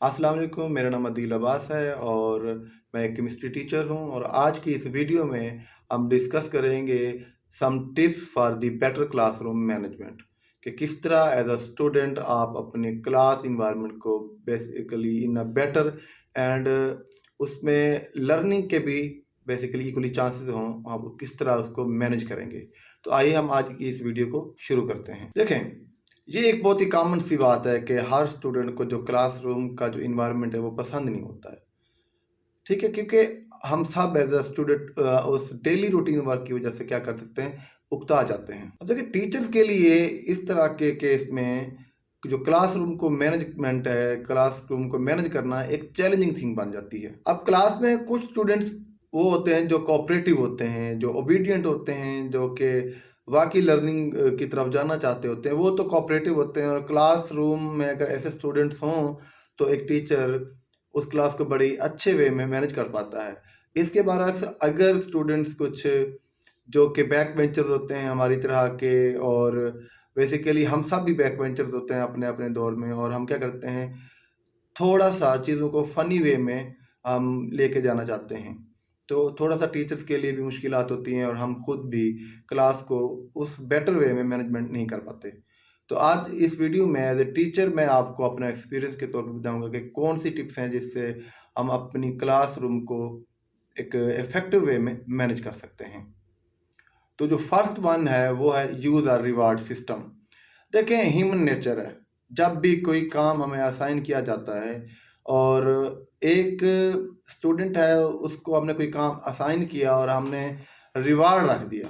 अस्सलाम वालेकुम, मेरा नाम अदील अब्बास है और मैं एक केमिस्ट्री टीचर हूँ और आज की इस वीडियो में हम डिस्कस करेंगे some tips for the better classroom management कि किस तरह एज अ स्टूडेंट आप अपने क्लास इन्वायरमेंट को basically in a better and उसमें लर्निंग के भी बेसिकली इक्वली चांसेस हों, आप किस तरह उसको मैनेज करेंगे। तो आइए हम आज की इस वीडियो को शुरू करते हैं। देखें, ये एक बहुत ही कॉमन सी बात है कि हर स्टूडेंट को जो क्लासरूम का जो इन्वायरमेंट है वो पसंद नहीं होता है। ठीक है, क्योंकि हम सब एज अ स्टूडेंट उस डेली रूटीन वर्क की वजह से क्या कर सकते हैं, उकता जाते हैं। अब देखिए, टीचर्स के लिए इस तरह के केस में जो क्लासरूम को मैनेजमेंट है, क्लासरूम को मैनेज करना एक चैलेंजिंग थिंग बन जाती है। अब क्लास में कुछ स्टूडेंट्स वो होते हैं जो कोऑपरेटिव होते हैं, जो ओबीडियंट होते हैं, जो कि वाकई लर्निंग की तरफ जाना चाहते होते हैं, वो तो कोऑपरेटिव होते हैं। और क्लासरूम में अगर ऐसे स्टूडेंट्स हों तो एक टीचर उस क्लास को बड़ी अच्छे वे में मैनेज कर पाता है। इसके बरअक्स अगर स्टूडेंट्स कुछ जो कि बैक बेंचर्स होते हैं हमारी तरह के, और बेसिकली हम सब भी बैक बेंचर्स होते हैं अपने अपने दौर में, और हम क्या करते हैं, थोड़ा सा चीज़ों को फनी वे में हम लेके जाना चाहते हैं, तो थोड़ा सा टीचर्स के लिए भी मुश्किलात होती हैं और हम खुद भी क्लास को उस बेटर वे में मैनेजमेंट नहीं कर पाते। तो आज इस वीडियो में एज ए टीचर मैं आपको अपना एक्सपीरियंस के तौर पर बताऊंगा कि कौन सी टिप्स हैं जिससे हम अपनी क्लासरूम को एक इफेक्टिव वे में मैनेज कर सकते हैं। तो जो फर्स्ट वन है वो है यूज आर रिवार्ड सिस्टम। देखें, ह्यूमन नेचर है, जब भी कोई काम हमें असाइन किया जाता है और एक स्टूडेंट है उसको हमने कोई काम असाइन किया और हमने रिवार्ड रख दिया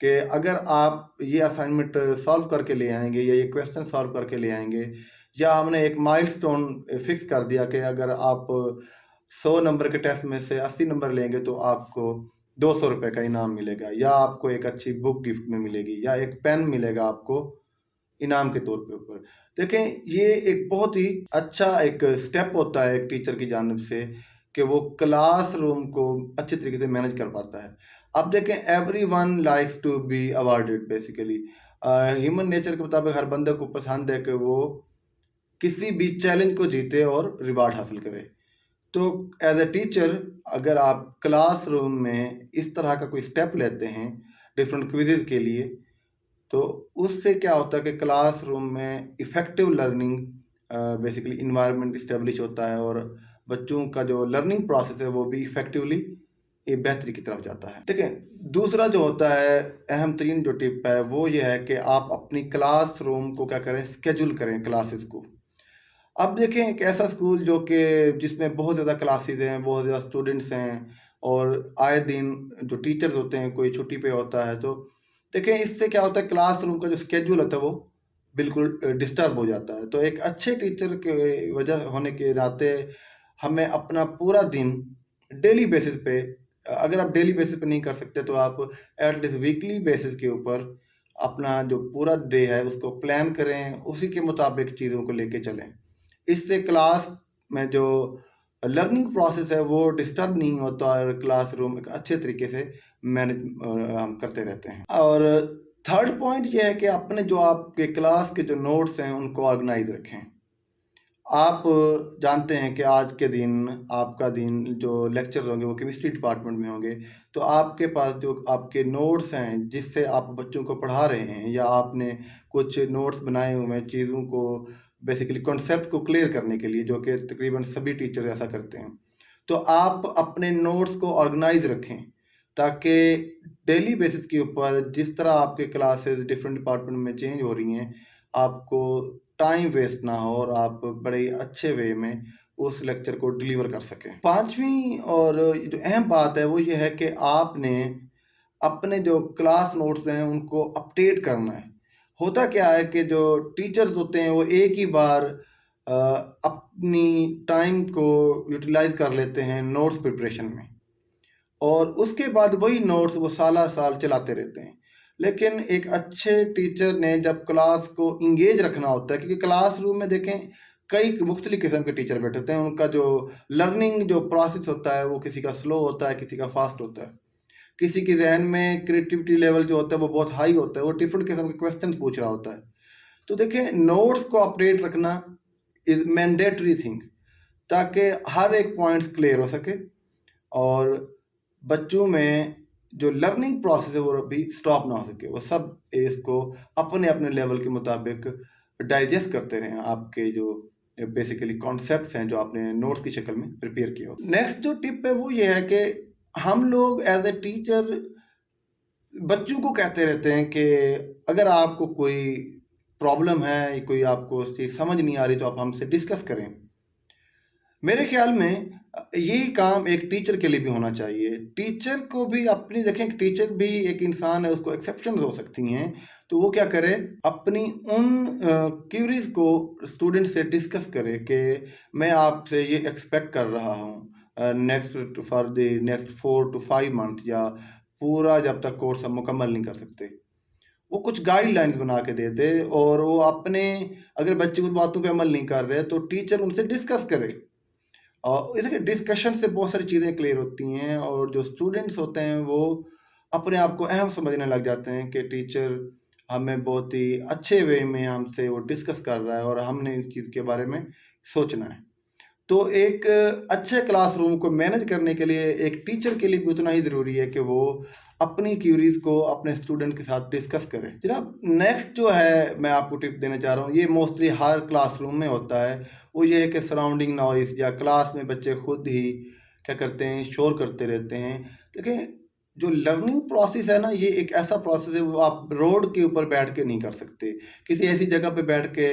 कि अगर आप ये असाइनमेंट सॉल्व करके ले आएंगे या ये क्वेश्चन सॉल्व करके ले आएंगे, या हमने एक माइलस्टोन फिक्स कर दिया कि अगर आप 100 नंबर के टेस्ट में से 80 नंबर लेंगे तो आपको 200 रुपये का इनाम मिलेगा, या आपको एक अच्छी बुक गिफ्ट में मिलेगी, या एक पेन मिलेगा आपको इनाम के तौर पे ऊपर। देखें, ये एक बहुत ही अच्छा एक स्टेप होता है एक टीचर की जानिब से कि वो क्लासरूम को अच्छे तरीके से मैनेज कर पाता है। अब देखें, everyone likes to be awarded basically. Human nature के मुताबिक हर बंदे को पसंद है कि वो किसी भी चैलेंज को जीते और रिवार्ड हासिल करे। तो एज ए टीचर अगर आप क्लासरूम में इस तरह का कोई स्टेप लेते हैं डिफरेंट क्विजेज के लिए, तो उससे क्या होता है कि क्लासरूम में effective learning basically environment establish होता है और बच्चों का जो लर्निंग प्रोसेस है वो भी इफ़ेक्टिवली एक बेहतरी की तरफ जाता है। देखें, दूसरा जो होता है, अहम तरीन जो टिप है वो ये है कि आप अपनी क्लासरूम को क्या करें, स्केड्यूल करें क्लासेस को। अब देखें, एक ऐसा स्कूल जो कि जिसमें बहुत ज़्यादा क्लासेस हैं, बहुत ज़्यादा स्टूडेंट्स हैं और आए दिन जो टीचर्स होते हैं कोई छुट्टी पे होता है, तो देखें इससे क्या होता है, क्लासरूम का जो स्केड्यूल होता है वो बिल्कुल डिस्टर्ब हो जाता है। तो एक अच्छे टीचर के वजह होने के नाते हमें अपना पूरा दिन डेली बेसिस पे, अगर आप डेली बेसिस पे नहीं कर सकते तो आप एटलीस्ट वीकली बेसिस के ऊपर अपना जो पूरा डे है उसको प्लान करें, उसी के मुताबिक चीज़ों को लेके चलें। इससे क्लास में जो लर्निंग प्रोसेस है वो डिस्टर्ब नहीं होता और क्लासरूम एक अच्छे तरीके से मैनेज हम करते रहते हैं। और थर्ड पॉइंट ये है कि अपने जो आपके क्लास के जो नोट्स हैं उनको ऑर्गेनाइज रखें। आप जानते हैं कि आज के दिन आपका दिन जो लेक्चर होंगे वो केमिस्ट्री डिपार्टमेंट में होंगे, तो आपके पास जो आपके नोट्स हैं जिससे आप बच्चों को पढ़ा रहे हैं, या आपने कुछ नोट्स बनाए हुए हैं चीज़ों को बेसिकली कॉन्सेप्ट को क्लियर करने के लिए, जो कि तकरीबन सभी टीचर ऐसा करते हैं, तो आप अपने नोट्स को ऑर्गेनाइज रखें ताकि डेली बेसिस के ऊपर जिस तरह आपके क्लासेस डिफरेंट डिपार्टमेंट में चेंज हो रही हैं, आपको टाइम वेस्ट ना हो और आप बड़े अच्छे वे में उस लेक्चर को डिलीवर कर सकें। पांचवी और जो अहम बात है वो ये है कि आपने अपने जो क्लास नोट्स हैं उनको अपडेट करना है। होता क्या है कि जो टीचर्स होते हैं वो एक ही बार अपनी टाइम को यूटिलाइज कर लेते हैं नोट्स प्रिपरेशन में, और उसके बाद वही नोट्स वो साला साल चलाते रहते हैं। लेकिन एक अच्छे टीचर ने जब क्लास को इंगेज रखना होता है, क्योंकि क्लासरूम में देखें कई मुख्तलिफ किस्म के टीचर बैठे होते हैं, उनका जो लर्निंग जो प्रोसेस होता है वो किसी का स्लो होता है, किसी का फास्ट होता है, किसी के जहन में क्रिएटिविटी लेवल जो होता है वो बहुत हाई होता है, वो डिफरेंट किस्म के क्वेश्चन पूछ रहा होता है। तो देखें, नोट्स को अपडेट रखना इज मैंडेटरी थिंग। ताकि हर एक पॉइंट्स क्लियर हो सके और बच्चों में जो लर्निंग प्रोसेस है वो भी स्टॉप ना हो सके, वो सब इसको अपने अपने लेवल के मुताबिक डाइजेस्ट करते रहें, आपके जो बेसिकली कॉन्सेप्ट्स हैं जो आपने नोट्स की शक्ल में प्रिपेयर किए हो। नेक्स्ट जो टिप है वो ये है कि हम लोग एज ए टीचर बच्चों को कहते रहते हैं कि अगर आपको कोई प्रॉब्लम है, कोई आपको चीज़ समझ नहीं आ रही तो आप हमसे डिस्कस करें। मेरे ख्याल में यही काम एक टीचर के लिए भी होना चाहिए। टीचर को भी अपनी, देखें टीचर भी एक इंसान है, उसको एक्सेप्शंस हो सकती हैं, तो वो क्या करे, अपनी उन क्यूरीज को स्टूडेंट से डिस्कस करे कि मैं आपसे ये एक्सपेक्ट कर रहा हूँ next for the next 4 to 5 month, या पूरा जब तक कोर्स हम मुकम्मल नहीं कर सकते। वो कुछ गाइडलाइंस बना के दे दे और वो अपने, अगर बच्चे उन बातों पे अमल नहीं कर रहे तो टीचर उनसे डिस्कस करे। और इसके डिस्कशन से बहुत सारी चीज़ें क्लियर होती हैं और जो स्टूडेंट्स होते हैं वो अपने आप को अहम समझने लग जाते हैं कि टीचर हमें बहुत ही अच्छे वे में हमसे वो डिस्कस कर रहा है और हमने इस चीज़ के बारे में सोचना है। तो एक अच्छे क्लासरूम को मैनेज करने के लिए एक टीचर के लिए भी उतना ही ज़रूरी है कि वो अपनी क्यूरीज को अपने स्टूडेंट के साथ डिस्कस करें। जनाब, नेक्स्ट जो है मैं आपको टिप देना चाह रहा हूँ, ये मोस्टली हर क्लासरूम में होता है, वो ये है कि सराउंडिंग नॉइस, या क्लास में बच्चे खुद ही क्या करते हैं, शोर करते रहते हैं। देखिए, जो लर्निंग प्रोसेस है ना, ये एक ऐसा प्रोसेस है वो आप रोड के ऊपर बैठ के नहीं कर सकते, किसी ऐसी जगह पे बैठ के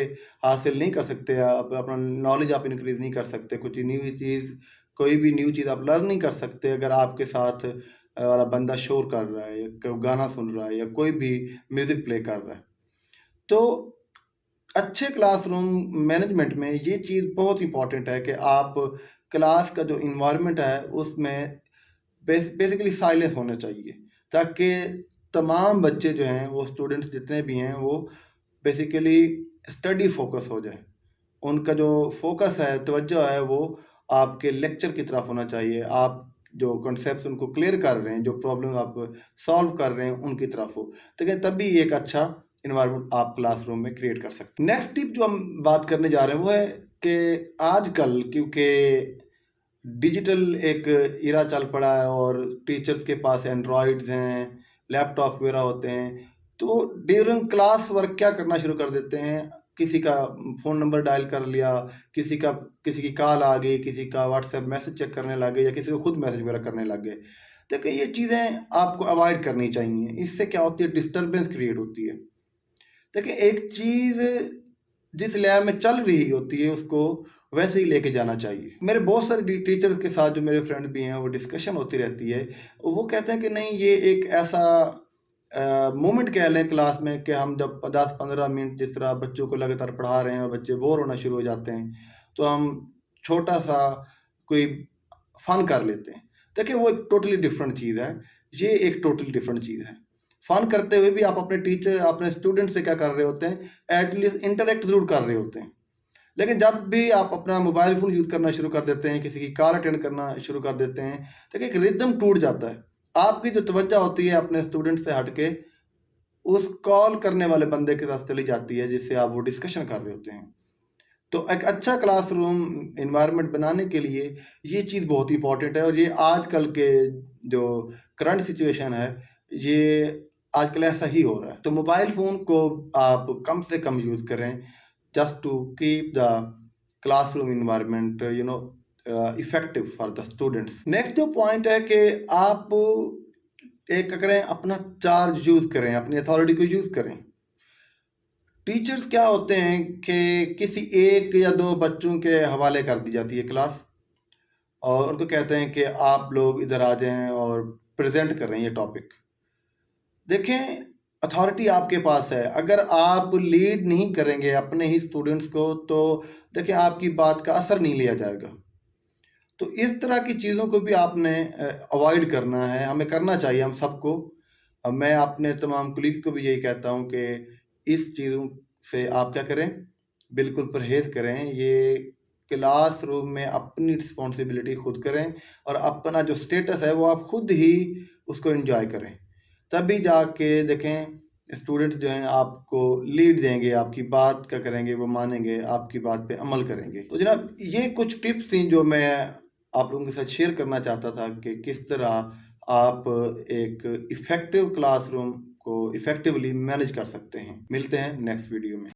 हासिल नहीं कर सकते, आप अपना नॉलेज आप इंक्रीज नहीं कर सकते, कुछ न्यू चीज़, कोई भी न्यू चीज़ आप लर्न नहीं कर सकते अगर आपके साथ वाला बंदा शोर कर रहा है, या कोई गाना सुन रहा है, या कोई भी म्यूजिक प्ले कर रहा है। तो अच्छे क्लासरूम मैनेजमेंट में ये चीज़ बहुत इंपॉर्टेंट है कि आप क्लास का जो इन्वायरमेंट है उसमें बेसिकली साइलेंस होना चाहिए, ताकि तमाम बच्चे जो हैं, वो स्टूडेंट्स जितने भी हैं, वो बेसिकली स्टडी फोकस हो जाए। उनका जो फोकस है, तवज्जो है, वो आपके लेक्चर की तरफ होना चाहिए। आप जो कॉन्सेप्ट्स उनको क्लियर कर रहे हैं, जो प्रॉब्लम आप सॉल्व कर रहे हैं, उनकी तरफ हो, तो तभी एक अच्छा इन्वायरमेंट आप क्लासरूम में क्रिएट कर सकते हैं। नेक्स्ट टिप जो हम बात करने जा रहे हैं वो है कि आजकल क्योंकि डिजिटल एक इरा चल पड़ा है और टीचर्स के पास एंड्रॉइड्स हैं, लैपटॉप वगैरह होते हैं, तो ड्यूरिंग क्लास वर्क क्या करना शुरू कर देते हैं, किसी का फ़ोन नंबर डायल कर लिया, किसी की कॉल आ गई, किसी का व्हाट्सएप मैसेज चेक करने लग गए, या किसी को खुद मैसेज वगैरह करने लग गए। देखिए, ये चीज़ें आपको अवॉइड करनी चाहिए, इससे क्या होती है, डिस्टर्बेंस क्रिएट होती है। देखिए, एक चीज़ जिस लैब में चल रही होती है उसको वैसे ही लेके जाना चाहिए। मेरे बहुत सारे टीचर्स के साथ, जो मेरे फ्रेंड भी हैं, वो डिस्कशन होती रहती है, वो कहते हैं कि नहीं, ये एक ऐसा मोमेंट कह लें क्लास में कि हम जब 10-15 मिनट जिस तरह बच्चों को लगातार पढ़ा रहे हैं और बच्चे बोर होना शुरू हो जाते हैं, तो हम छोटा सा कोई फन कर लेते हैं। देखिए, वो एक टोटली डिफरेंट चीज़ है, ये एक टोटली डिफरेंट चीज़ है। फन करते हुए भी आप अपने टीचर, अपने स्टूडेंट से क्या कर रहे होते हैं, एटलीस्ट इंटरेक्ट जरूर कर रहे होते हैं। लेकिन जब भी आप अपना मोबाइल फ़ोन यूज़ करना शुरू कर देते हैं, किसी की कॉल अटेंड करना शुरू कर देते हैं, तो एक रिदम टूट जाता है। आपकी जो तवज्जो होती है अपने स्टूडेंट से हट के उस कॉल करने वाले बंदे के साथ चली जाती है जिससे आप वो डिस्कशन कर रहे होते हैं। तो एक अच्छा क्लासरूम एनवायरनमेंट बनाने के लिए ये चीज़ बहुत इंपॉर्टेंट है, और ये आजकल के जो करंट सिचुएशन है, ये आजकल ऐसा ही हो रहा है। तो मोबाइल फ़ोन को आप कम से कम यूज़ करें, just to keep the classroom environment effective for the students. Next जो पॉइंट है कि आप एक करें, अपना चार्ज यूज़ करें, अपनी अथॉरिटी को यूज़ करें। टीचर्स क्या होते हैं कि किसी एक या दो बच्चों के हवाले कर दी जाती है क्लास, और उनको कहते हैं कि आप लोग इधर आ जाएं और प्रेजेंट कर रहे हैं ये टॉपिक। देखें, अथॉरिटी आपके पास है, अगर आप लीड नहीं करेंगे अपने ही स्टूडेंट्स को, तो देखिए आपकी बात का असर नहीं लिया जाएगा। तो इस तरह की चीज़ों को भी आपने अवॉइड करना है, हमें करना चाहिए हम सबको। मैं अपने तमाम कुलीग्स को भी यही कहता हूँ कि इस चीज़ों से आप क्या करें, बिल्कुल परहेज़ करें। ये क्लासरूम में अपनी रिस्पॉन्सिबिलिटी खुद करें, और अपना जो स्टेटस है वो आप खुद ही उसको एंजॉय करें, तभी जाके देखें स्टूडेंट्स जो हैं आपको लीड देंगे, आपकी बात क्या करेंगे, वो मानेंगे, आपकी बात पे अमल करेंगे। तो जनाब ये कुछ टिप्स थी जो मैं आप लोगों के साथ शेयर करना चाहता था कि किस तरह आप एक इफ़ेक्टिव क्लासरूम को इफ़ेक्टिवली मैनेज कर सकते हैं। मिलते हैं नेक्स्ट वीडियो में।